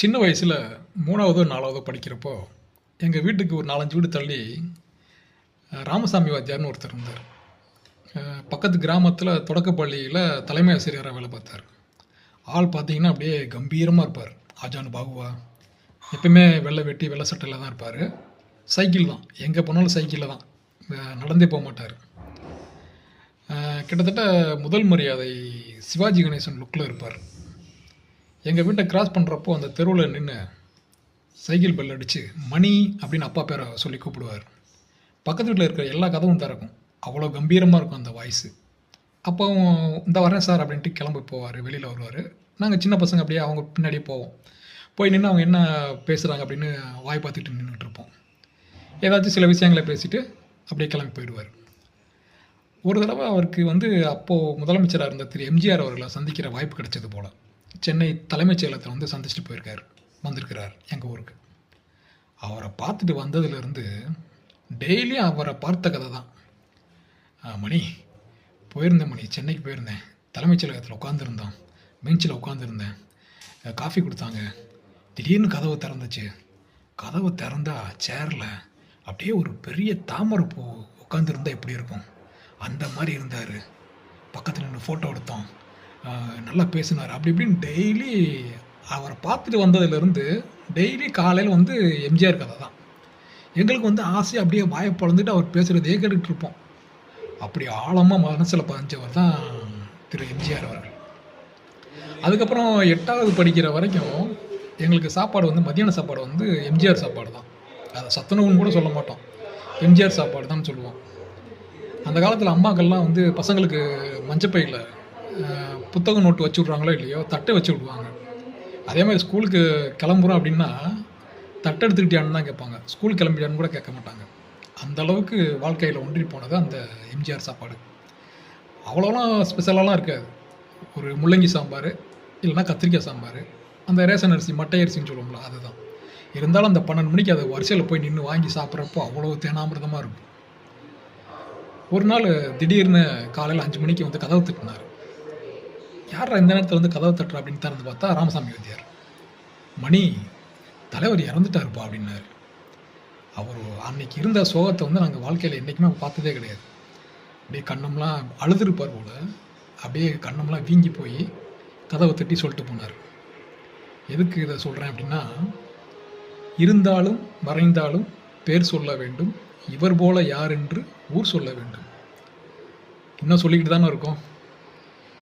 சின்ன வயசில் 3வதோ 4வதோ படிக்கிறப்போ எங்கள் வீட்டுக்கு ஒரு 4-5 வீடு தள்ளி ராமசாமி வாத்தியார்னு ஒருத்தர் இருந்தார். பக்கத்து கிராமத்தில் தொடக்கப்பள்ளியில் தலைமை ஆசிரியராக வேலை பார்த்தார். ஆள் பார்த்தீங்கன்னா அப்படியே கம்பீரமாக இருப்பார். ஆஜானு பாகுவா, எப்பயுமே வெள்ளை வெட்டி வெள்ளை சட்டையில் தான் இருப்பார். சைக்கிள் தான், எங்கே போனாலும் சைக்கிளில் தான், நடந்தே போக மாட்டார். கிட்டத்தட்ட முதல் மரியாதை சிவாஜி கணேசன் லுக்கில் இருப்பார். எங்கள் வீட்டை கிராஸ் பண்ணுறப்போ அந்த தெருவில் நின்று சைக்கிள் பெல் அடித்து மணி அப்படின்னு அப்பா பேரை சொல்லி கூப்பிடுவார். பக்கத்து வீட்டில் இருக்கிற எல்லா கதவும் திறக்கும். அவ்வளோ கம்பீரமாக இருக்கும் அந்த வாய்ஸு. அப்பாவும் இந்த வரேன் சார் அப்படின்ட்டு கிளம்பி போவார், வெளியில் வருவார். நாங்கள் சின்ன பசங்க அப்படியே அவங்க பின்னாடியே போவோம். போய் நின்று அவங்க என்ன பேசுகிறாங்க அப்படின்னு வாய் பார்த்துட்டு நின்றுட்டு இருப்போம். ஏதாச்சும் சில விஷயங்களை பேசிவிட்டு அப்படியே கிளம்பி போயிடுவார். ஒரு தடவை அவருக்கு அப்போது முதலமைச்சராக இருந்த திரு எம்ஜிஆர் அவர்களை சந்திக்கிற வாய்ப்பு கிடைச்சது போல். சென்னை தலைமைச் செயலகத்தை சந்திச்சுட்டு வந்திருக்கிறார் எங்கள் ஊருக்கு. அவரை பார்த்துட்டு வந்ததுலேருந்து டெய்லியும் அவரை பார்த்த கதை தான். மணி, போயிருந்தேன் மணி, சென்னைக்கு போயிருந்தேன், தலைமைச் செயலகத்தில் உட்காந்துருந்தோம், பெஞ்சில் உட்காந்துருந்தேன், காஃபி கொடுத்தாங்க, திடீர்னு கதவை திறந்துச்சு. கதவை திறந்தா சேரில் அப்படியே ஒரு பெரிய தாமரை பூ உட்காந்துருந்தா எப்படி இருக்கும் அந்த மாதிரி இருந்தார். பக்கத்தில் நின்று ஃபோட்டோ எடுத்தோம், நல்லா பேசினார், அப்படி இப்படின்னு டெய்லி அவரை பார்த்துட்டு வந்ததுலேருந்து டெய்லி காலையில் எம்ஜிஆர் கதை தான். எங்களுக்கு ஆசையாக அப்படியே வாயை பொழந்துட்டு அவர் பேசுகிறதையே கேட்டுக்கிட்டு இருப்போம். அப்படி ஆழமாக மனசில் பதிஞ்சவர் தான் திரு எம்ஜிஆர் அவர்கள். அதுக்கப்புறம் 8வது படிக்கிற வரைக்கும் எங்களுக்கு சாப்பாடு மத்தியான சாப்பாடு எம்ஜிஆர் சாப்பாடு தான். அதை சத்துணவுன்னு கூட சொல்ல மாட்டோம், எம்ஜிஆர் சாப்பாடு தான் சொல்லுவோம். அந்த காலத்தில் அம்மாக்கள்லாம் பசங்களுக்கு மஞ்சப்பையில் புத்தக நோட்டு வச்சு விட்றாங்களோ இல்லையோ தட்டை வச்சு விடுவாங்க. அதே மாதிரி ஸ்கூலுக்கு கிளம்புறோம் அப்படின்னா தட்டை எடுத்துக்கிட்டியான்னு தான் கேட்பாங்க, ஸ்கூல் கிளம்பியான்னு கூட கேட்க மாட்டாங்க. அந்த அளவுக்கு வாழ்க்கையில் ஒன்றி போனது அந்த எம்ஜிஆர் சாப்பாடு. அவ்வளோலாம் ஸ்பெஷலாலாம் இருக்காது. ஒரு முள்ளங்கி சாம்பார் இல்லைன்னா கத்திரிக்காய் சாம்பார், அந்த ரேஷன் அரிசி மட்டை அரிசின்னு சொல்லுவோம்ல அதுதான். இருந்தாலும் அந்த 12 மணிக்கு அதை வரிசையில் போய் நின்று வாங்கி சாப்பிட்றப்போ அவ்வளோ தேனாமிரதமாக இருக்கும். ஒரு நாள் திடீர்னு காலையில் 5 மணிக்கு கதவு தட்டினார். யாரா இந்த நேரத்தில் கதவை தட்டுறா அப்படின்னு திறந்து பார்த்தா ராமசாமி வாத்தியார். மணி, தலைவர் இறந்துட்டாருப்பா அப்படின்னாரு. அவர் அன்னைக்கு இருந்த சோகத்தை நாங்கள் வாழ்க்கையில் என்றைக்குமே பார்த்ததே கிடையாது. அப்படியே கண்ணம்லாம் அழுதுருப்பார் போல், அப்படியே கண்ணம்லாம் வீங்கி போய் கதவை தட்டி சொல்லிட்டு போனார். எதுக்கு இதை சொல்கிறேன் அப்படின்னா, இருந்தாலும் மறைந்தாலும் பேர் சொல்ல வேண்டும், இவர் போல யார் என்று ஊர் சொல்ல வேண்டும். இன்னும் சொல்லிக்கிட்டு தானே இருக்கோம்.